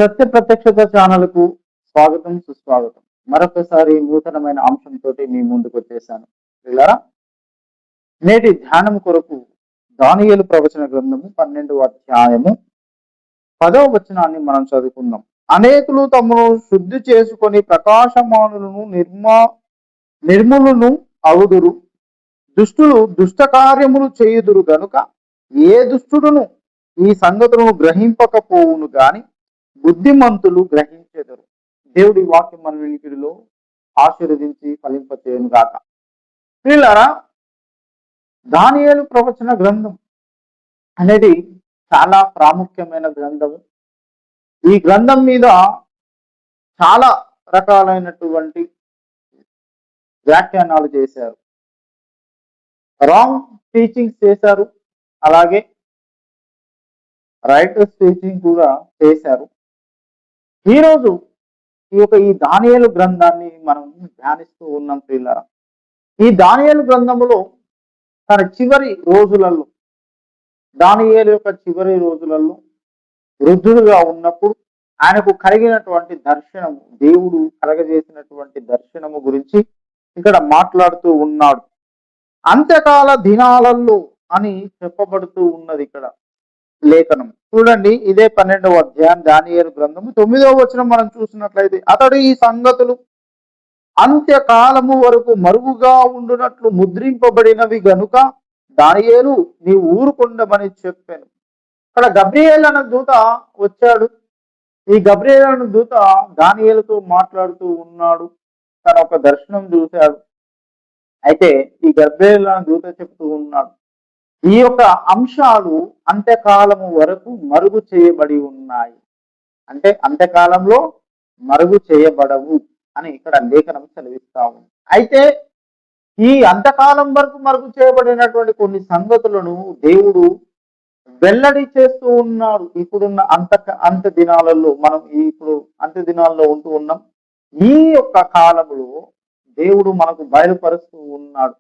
సత్య ప్రత్యక్షత ఛానల్కు స్వాగతం సుస్వాగతం. మరొకసారి నూతనమైన అంశంతో మీ ముందుకు వచ్చేసాను. పిల్లరా, నేటి ధ్యానం కొరకు దానియేలు ప్రవచన గ్రంథము 12వ అధ్యాయము 10వ వచనాన్ని మనం చదువుకుందాం. అనేకులు తమను శుద్ధి చేసుకొని ప్రకాశమానులను నిర్మలును అవుదురు. దుష్టులు దుష్ట కార్యములు చేయుదురు గనుక ఏ దుష్టుడును ఈ సంగతులను గ్రహింపకపోవును గాని బుద్ధిమంతులు గ్రహించెదరు. దేవుడి వాక్యం మన వినికిడిలో ఆశీర్వదించి ఫలింపచేయును గాక. పిల్లరా, దానియేలు ప్రవచన గ్రంథం అనేది చాలా ప్రాముఖ్యమైన గ్రంథము. ఈ గ్రంథం మీద చాలా రకాలైనటువంటి వ్యాఖ్యానాలు చేశారు, రాంగ్ టీచింగ్స్ చేశారు, అలాగే రైటర్స్ టీచింగ్ కూడా చేశారు. ఈరోజు ఈ దానియేలు గ్రంథాన్ని మనం ధ్యానిస్తూ ఉన్నాం. పిల్లరా, ఈ దానియేలు గ్రంథములో తన చివరి రోజులలో, దానియేలు యొక్క చివరి రోజులలో వృద్ధుడుగా ఉన్నప్పుడు ఆయనకు కలిగినటువంటి దర్శనము, దేవుడు కలగజేసినటువంటి దర్శనము గురించి ఇక్కడ మాట్లాడుతూ ఉన్నాడు. అంత్యకాల దినాలలో అని చెప్పబడుతూ ఉన్నది ఇక్కడ లేఖనం. చూడండి, ఇదే 12వ అధ్యాయం దానియేలు గ్రంథము 9వ వచనం మనం చూసినట్లయితే, అతడు ఈ సంగతులు అంత్యకాలము వరకు మరుగుగా ఉండునట్లు ముద్రింపబడినవి గనుక దానియేలు నీ ఊరుకుండమని చెప్పాను. ఇక్కడ గబ్రియేల్ అన్న దూత వచ్చాడు. ఈ గబ్రియేల్ అన్న దూత దానియేలుతో మాట్లాడుతూ ఉన్నాడు. తన ఒక దర్శనం చూశాడు. అయితే ఈ గబ్రియేల్ అన్న దూత చెప్తూ ఉన్నాడు, ఈ యొక్క అంశాలు అంత్యకాలము వరకు మరుగు చేయబడి ఉన్నాయి. అంటే అంత్యకాలంలో మరుగు చేయబడవు అని ఇక్కడ లేఖనం సెలవిస్తా ఉంది. అయితే ఈ అంత్యకాలం వరకు మరుగు చేయబడినటువంటి కొన్ని సంగతులను దేవుడు వెల్లడి చేస్తూ ఉన్నాడు. ఇప్పుడున్న అంత్య దినాలలో మనం ఇప్పుడు అంత్య దినాల్లో ఉంటూ ఉన్నాం. ఈ యొక్క కాలంలో దేవుడు మనకు బయలుపరుస్తూ ఉన్నాడు.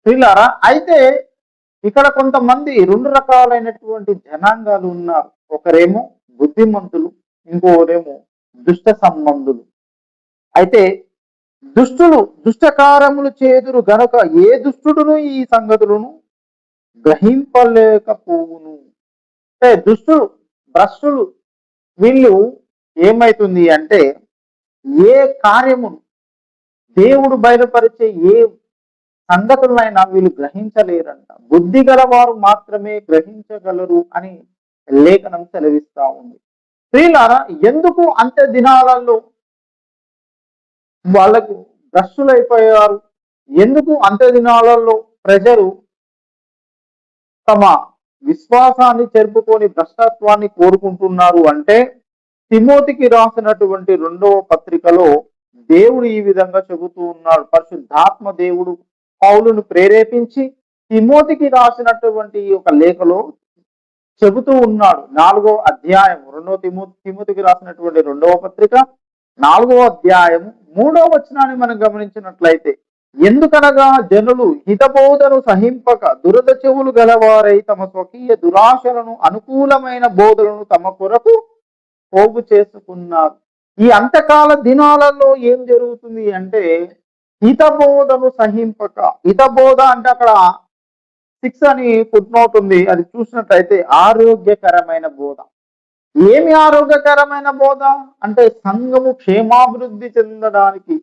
పిల్లరా, అయితే ఇక్కడ కొంతమంది రెండు రకాలైనటువంటి జనాంగాలు ఉన్నారు. ఒకరేమో బుద్ధిమంతులు, ఇంకోరేమో దుష్ట సంబంధులు. అయితే దుష్టులు దుష్టకారములు చేదురు గనక ఏ దుష్టుడును ఈ సంగతులను గ్రహింపలేకపోవును. అంటే దుష్టులు, భ్రష్టులు, వీళ్ళు ఏమైతుంది అంటే ఏ కార్యమును దేవుడు బయలుపరిచే ఏ సంగతులైనా వీళ్ళు గ్రహించలేరంట. బుద్ధి గలవారు మాత్రమే గ్రహించగలరు అని లేఖనం సెలవిస్తా ఉంది. ప్రియులారా, ఎందుకు అంత్య దినాలలో వాళ్ళకు భ్రష్టులైపోయారు? ఎందుకు అంత్య దినాలలో ప్రజలు తమ విశ్వాసాన్ని చెరుపుకొని భ్రష్టత్వాన్ని కోరుకుంటున్నారు అంటే, తిమోతికి రాసినటువంటి 2వ పత్రికలో దేవుడు ఈ విధంగా చెబుతూ ఉన్నాడు. పరిశుద్ధాత్మ దేవుడు పౌలును ప్రేరేపించి తిమోతికి రాసినటువంటి ఒక లేఖలో చెబుతూ ఉన్నాడు. 4వ అధ్యాయం తిమోతికి రాసినటువంటి 2వ పత్రిక 4వ అధ్యాయం 3వ వచనాన్ని మనం గమనించినట్లయితే, ఎందుకనగా జనులు హితబోధను సహింపక దురద చెవులు గలవారై తమ స్వకీయ దురాశలను అనుకూలమైన బోధలను తమ కొరకు పోగు చేసుకున్నారు. ఈ అంతకాల దినాలలో ఏం జరుగుతుంది అంటే, హితబోధను సహింపక, హితబోధ అంటే అక్కడ 6 అని ఫుట్నోట్ ఉంది, అది చూసినట్లయితే ఆరోగ్యకరమైన బోధ. ఏమి ఆరోగ్యకరమైన బోధ అంటే సంఘము క్షేమాభివృద్ధి చెందడానికి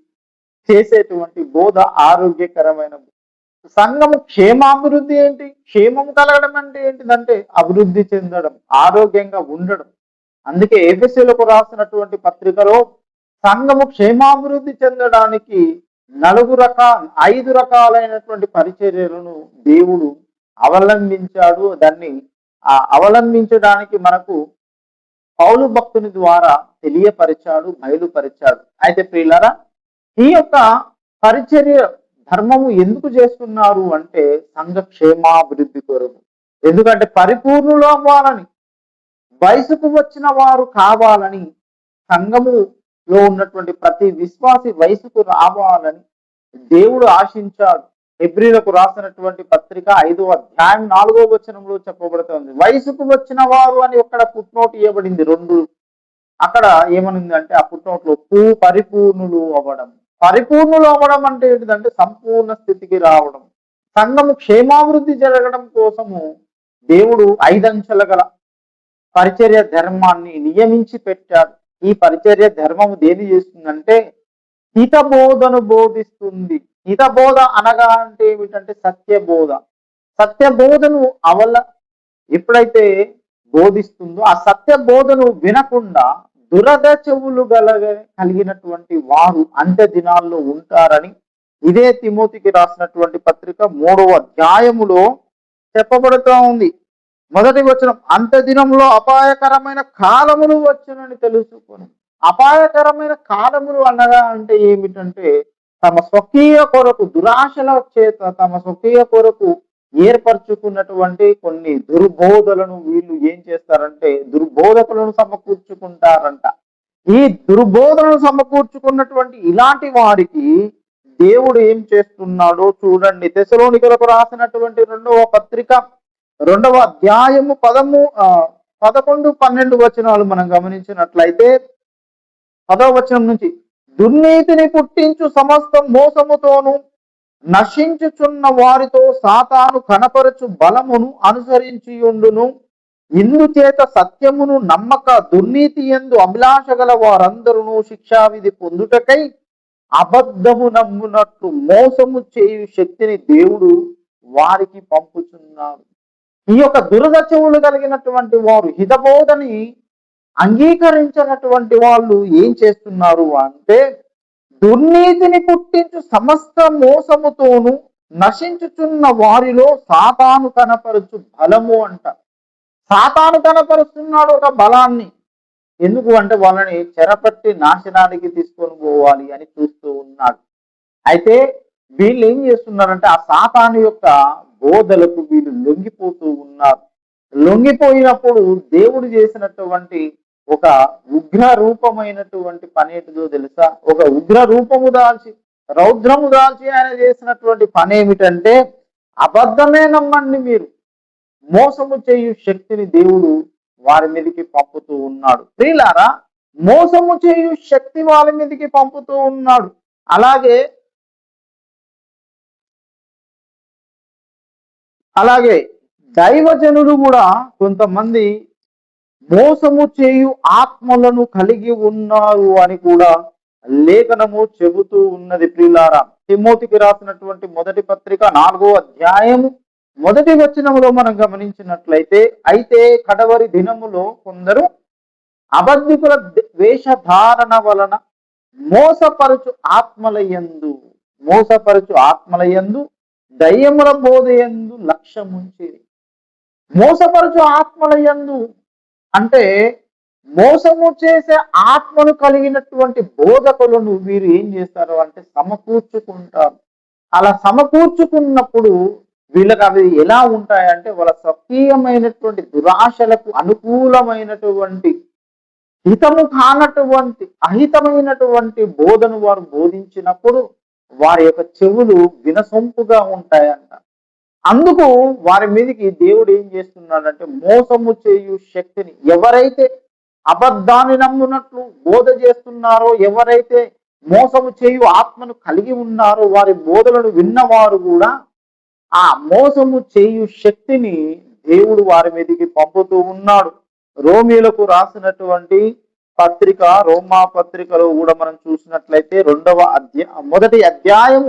చేసేటువంటి బోధ ఆరోగ్యకరమైన బోధ. సంఘము క్షేమాభివృద్ధి ఏంటి? క్షేమం కలగడం అంటే ఏంటిదంటే అభివృద్ధి చెందడం, ఆరోగ్యంగా ఉండడం. అందుకే ఎఫెసీయులకు రాసినటువంటి పత్రికలో సంఘము క్షేమాభివృద్ధి చెందడానికి 5 రకాలైనటువంటి పరిచర్యలను దేవుడు అవలంబించాడు. దాన్ని అవలంబించడానికి మనకు పౌలు భక్తుని ద్వారా తెలియపరిచాడు, బయలుపరిచాడు. అయితే ప్రియులారా, ఈ యొక్క పరిచర్య ధర్మము ఎందుకు చేస్తున్నారు అంటే సంఘ క్షేమాభివృద్ధి కొరకు. ఎందుకంటే పరిపూర్ణులు అవ్వాలని, వయసుకు వచ్చిన వారు కావాలని, సంఘములో ఉన్నటువంటి ప్రతి విశ్వాసి వయసుకు రావాలని దేవుడు ఆశించాడు. హెబ్రీలకు రాసినటువంటి పత్రిక 5వ అధ్యాయం 4వ వచనంలో చెప్పబడుతుంది. వయసుకు వచ్చిన వారు అని ఒక్కడ ఫుట్నోట్ ఇవ్వబడింది. 2 అక్కడ ఏమనుంది అంటే ఆ పుట్టినోట్లో పరిపూర్ణులు అవ్వడం అంటే ఏంటిదంటే సంపూర్ణ స్థితికి రావడం. సంఘము క్షేమాభివృద్ధి జరగడం కోసము దేవుడు 5 అంచెల గల పరిచర్య ధర్మాన్ని నియమించి పెట్టాడు. ఈ పరిచర్య ధర్మము దేని చేస్తుందంటే హితబోధను బోధిస్తుంది. హితబోధ అనగా అంటే ఏమిటంటే సత్యబోధ. సత్యబోధను ఎప్పుడైతే బోధిస్తుందో ఆ సత్యబోధను వినకుండా దురద చెవులు కలిగినటువంటి వారు అంత్య దినాల్లో ఉంటారని ఇదే తిమోతికి రాసినటువంటి పత్రిక 3వ అధ్యాయములో చెప్పబడుతూ ఉంది. మొదటి వచనం, అంత్య దినంలో అపాయకరమైన కాలములు వచ్చునని తెలుసుకొని. అపాయకరమైన కాలములు అనగా అంటే ఏమిటంటే తమ స్వకీయ కొరకు దురాశల చేత తమ స్వకీయ కొరకు ఏర్పరచుకున్నటువంటి కొన్ని దుర్బోధలను వీళ్ళు ఏం చేస్తారంటే దుర్బోధకులను సమకూర్చుకుంటారంట. ఈ దుర్బోధనను సమకూర్చుకున్నటువంటి ఇలాంటి వారికి దేవుడు ఏం చేస్తున్నాడో చూడండి. తెసలోనికలకు రాసినటువంటి 2వ పత్రిక 2వ అధ్యాయము 11, 12 వచనాలు మనం గమనించినట్లయితే 10వ వచనం నుంచి, దుర్నీతిని పుట్టించు సమస్త మోసముతోను నశించుచున్న వారితో సాతాను కనపరచు బలమును అనుసరించియుండును. ఇందుచేత సత్యమును నమ్మక దుర్నీతి యందు అభిలాష గల వారందరూ శిక్షావిధి పొందుటకై అబద్ధము నమ్మునట్లు మోసము చేయు శక్తిని దేవుడు వారికి పంపుచున్నాడు. ఈ యొక్క దురద చెవులు కలిగినటువంటి వారు, హితబోధని అంగీకరించినటువంటి వాళ్ళు ఏం చేస్తున్నారు అంటే దుర్నీతిని పుట్టించు సమస్త మోసముతోను నశించుచున్న వారిలో సాతాను కనపరచు బలము అంట. సాతాను కనపరుస్తున్నాడు ఒక బలాన్ని. ఎందుకు అంటే వాళ్ళని చెరపట్టి నాశనానికి తీసుకొని పోవాలి అని చూస్తూ ఉన్నాడు. అయితే వీళ్ళు ఏం చేస్తున్నారంటే ఆ సాతాను యొక్క బోధలకు వీళ్ళు లొంగిపోతూ ఉన్నారు. లొంగిపోయినప్పుడు దేవుడు చేసినటువంటి ఒక ఉగ్ర రూపమైనటువంటి పని ఏంటిదో తెలుసా? ఒక ఉగ్ర రూపము దాల్చి రౌద్రము దాల్చి ఆయన చేసినటువంటి పని ఏమిటంటే అబద్ధమే నమ్మండి మీరు, మోసము చేయు శక్తిని దేవుడు వారి మీదకి పంపుతూ ఉన్నాడు. ప్రియులారా, మోసము చేయు శక్తి వారి మీదకి పంపుతూ ఉన్నాడు. అలాగే దైవజనులు కూడా కొంతమంది మోసము చేయు ఆత్మలను కలిగి ఉన్నారు అని కూడా లేఖనము చెబుతూ ఉన్నది. ప్రియులారా, తిమోతికి రాసినటువంటి మొదటి పత్రిక 4వ అధ్యాయము 1వ వచనములో మనం గమనించినట్లయితే, అయితే కడవరి దినములో కొందరు అబద్ధికుల వేషధారణ వలన మోసపరచు ఆత్మలయందు దయ్యముల బోధయందు లక్ష్యముంచేది. మోసపరచు ఆత్మలయందు అంటే మోసము చేసే ఆత్మను కలిగినటువంటి బోధకులను వీరు ఏం చేస్తారు అంటే సమకూర్చుకుంటారు. అలా సమకూర్చుకున్నప్పుడు వీళ్ళకి అవి ఎలా ఉంటాయంటే వాళ్ళ స్వకీయమైనటువంటి దురాశలకు అనుకూలమైనటువంటి హితము కానటువంటి అహితమైనటువంటి బోధను వారు బోధించినప్పుడు వారి యొక్క చెవులు వినసొంపుగా ఉంటాయంట. అందుకు వారి మీదకి దేవుడు ఏం చేస్తున్నాడంటే మోసము చేయు శక్తిని, ఎవరైతే అబద్ధాన్ని నమ్మునట్లు బోధ చేస్తున్నారో, ఎవరైతే మోసము చేయు ఆత్మను కలిగి ఉన్నారో వారి బోధలను విన్నవారు కూడా ఆ మోసము చేయు శక్తిని దేవుడు వారి మీదకి పంపుతూ ఉన్నాడు. రోమీలకు రాసినటువంటి పత్రిక, రోమా పత్రికలో కూడా మనం చూసినట్లయితే మొదటి అధ్యాయం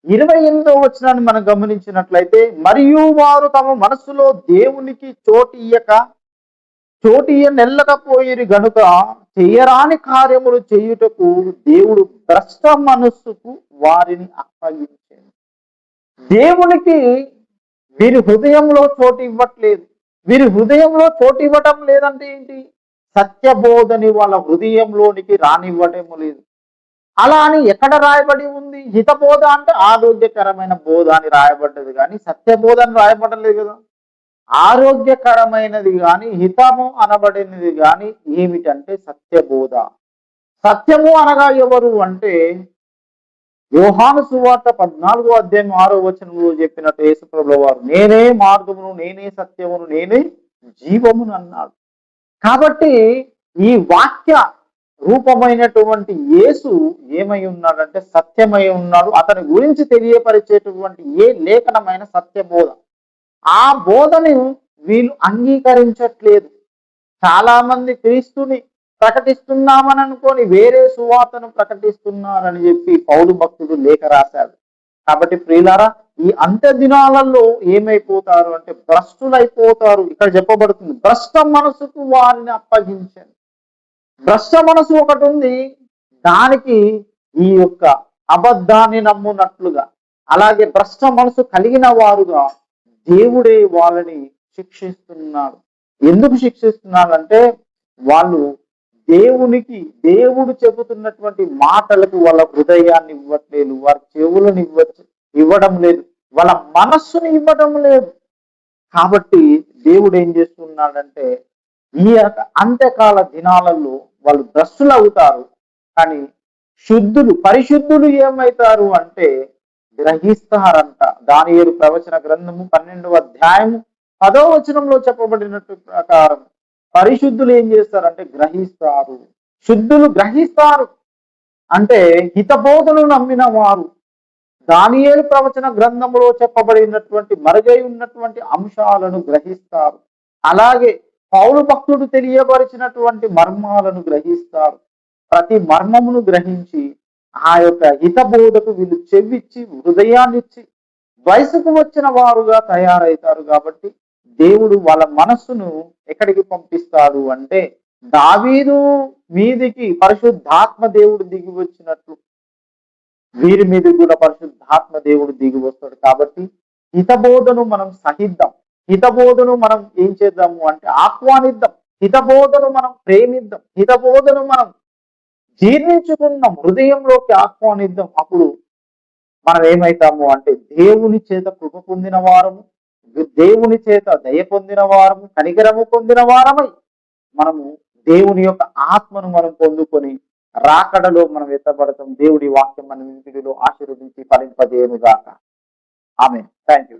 28వ వచనాన్ని మనం గమనించినట్లయితే, మరియు వారు తమ మనస్సులో దేవునికి చోటియ నెల్లకపోయిరి గనుక చెయ్యరాని కార్యములు చేయుటకు దేవుడు భ్రష్ట మనస్సుకు వారిని అప్పగించాడు. దేవునికి వీరి హృదయంలో చోటు ఇవ్వట్లేదు. వీరి హృదయంలో చోటు ఇవ్వటం లేదంటే ఏంటి? సత్యబోధని వాళ్ళ హృదయంలోనికి రానివ్వటం లేదు. అలా అని ఎక్కడ రాయబడి ఉంది? హితబోధ అంటే ఆరోగ్యకరమైన బోధ అని రాయబడ్డది, కానీ సత్యబోధ అని రాయబడలేదు కదా. ఆరోగ్యకరమైనది కానీ హితము అనబడినది కానీ ఏమిటంటే సత్యబోధ. సత్యము అనగా ఎవరు అంటే యోహాను సువార్త 14వ అధ్యాయం 6వ వచనంలో చెప్పినట్టు యేసుప్రభుల వారు నేనే మార్గమును, నేనే సత్యమును, నేనే జీవమును అన్నాడు. కాబట్టి ఈ వాక్య రూపమైనటువంటి యేసు ఏమై ఉన్నాడంటే సత్యమై ఉన్నాడు. అతని గురించి తెలియపరిచేటటువంటి ఏ లేఖనమైన సత్యబోధ, ఆ బోధను వీళ్ళు అంగీకరించట్లేదు. చాలా మంది క్రీస్తుని ప్రకటిస్తున్నామని అనుకొని వేరే సువార్తను ప్రకటిస్తున్నారని చెప్పి పౌలు భక్తుడు లేఖ రాశాడు. కాబట్టి ప్రియులారా, ఈ అంత్య దినాలలో ఏమైపోతారు అంటే భ్రష్టులైపోతారు. ఇక్కడ చెప్పబడుతుంది, భ్రష్ట మనసుకు వారిని అప్పగించండి. భ్రష్ట మనసు ఒకటి ఉంది, దానికి ఈ యొక్క అబద్ధాన్ని నమ్మునట్లుగా, అలాగే భ్రష్ట మనసు కలిగిన వారుగా దేవుడే వాళ్ళని శిక్షిస్తున్నాడు. ఎందుకు శిక్షిస్తున్నాడంటే వాళ్ళు దేవుడు చెబుతున్నటువంటి మాటలకు వాళ్ళ హృదయాన్ని ఇవ్వట్లేదు, వారి చెవులను ఇవ్వడం లేదు, వాళ్ళ మనస్సుని ఇవ్వడం లేదు. కాబట్టి దేవుడు ఏం చేస్తున్నాడంటే ఈ అంత్యకాల దినాలలో వాళ్ళు భ్రష్టులు అవుతారు. కానీ పరిశుద్ధులు ఏమవుతారు అంటే గ్రహిస్తారంట. దానియేలు ప్రవచన గ్రంథము 12వ అధ్యాయము 10వ వచనంలో చెప్పబడినట్టు ప్రకారం పరిశుద్ధులు ఏం చేస్తారంటే గ్రహిస్తారు. శుద్ధులు గ్రహిస్తారు అంటే హితబోధను నమ్మిన వారు దానియేలు ప్రవచన గ్రంథంలో చెప్పబడినటువంటి మరుగై ఉన్నటువంటి అంశాలను గ్రహిస్తారు. అలాగే పౌలు భక్తుడు తెలియపరిచినటువంటి మర్మాలను గ్రహిస్తారు. ప్రతి మర్మమును గ్రహించి ఆ యొక్క హితబోధకు వీళ్ళు చెవిచ్చి హృదయాన్నిచ్చి వయసుకు వచ్చిన వారుగా తయారవుతారు. కాబట్టి దేవుడు వాళ్ళ మనస్సును ఎక్కడికి పంపిస్తాడు అంటే దావీదు మీదికి పరిశుద్ధాత్మ దేవుడు దిగి వచ్చినట్లు వీరి మీద కూడా పరిశుద్ధాత్మ దేవుడు దిగి వస్తాడు. కాబట్టి హితబోధను మనం సహిద్దాం, హితబోధను మనం ఏం చేద్దాము అంటే ఆహ్వానిద్దాం, హితబోధను మనం ప్రేమిద్దాం, హితబోధను మనం జీర్ణించుకుందాం, హృదయంలోకి ఆహ్వానిద్దాం. అప్పుడు మనం ఏమైతాము అంటే దేవుని చేత కృప పొందిన వారము, దేవుని చేత దయ పొందిన వారము, కనికరము పొందిన వారమై మనము దేవుని యొక్క ఆత్మను మనం పొందుకొని రాకడలో మనం ఎత్తబడతాం. దేవుడి వాక్యం మన ఇంటిలో ఆశీర్వదించి ఫలింపజేయను గాక. ఆమేన్. Thank you.